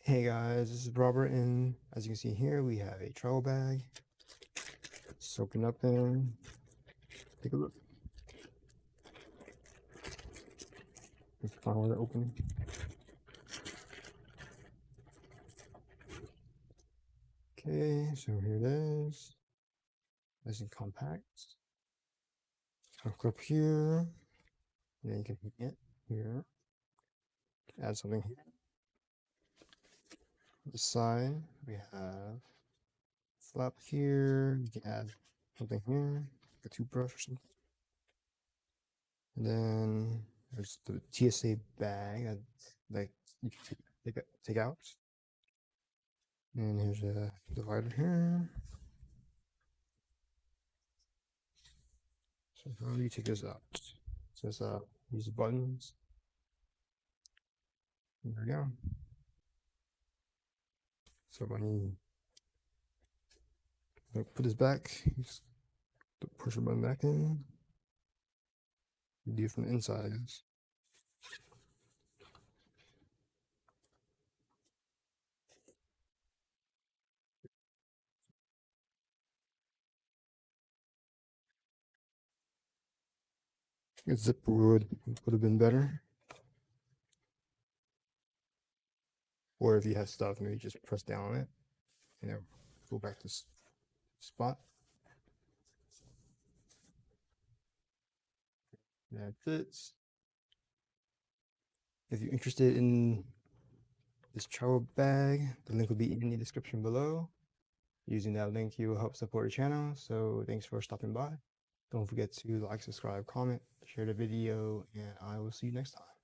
Hey guys, this is Robert, and as you can see here, we have a travel bag. Let's open up and take a look. Let's find the opening. Okay, so here it is. Nice and compact. Hook up here, and then you can hit it here. Add something here. On the side, we have flap here. You can add something here, like a toothbrush or something. And then there's the TSA bag that like you can take out. And here's a divider here. So how do you take this out? It says use the buttons. And there we go. So when you put this back, you just push the button back in. You do it from the inside. A zipper would have been better. Or if you have stuff, maybe just press down on it and it'll go back to spot. That fits. If you're interested in this travel bag, the link will be in the description below. Using that link, you will help support the channel. So thanks for stopping by. Don't forget to like, subscribe, comment, share the video, and I will see you next time.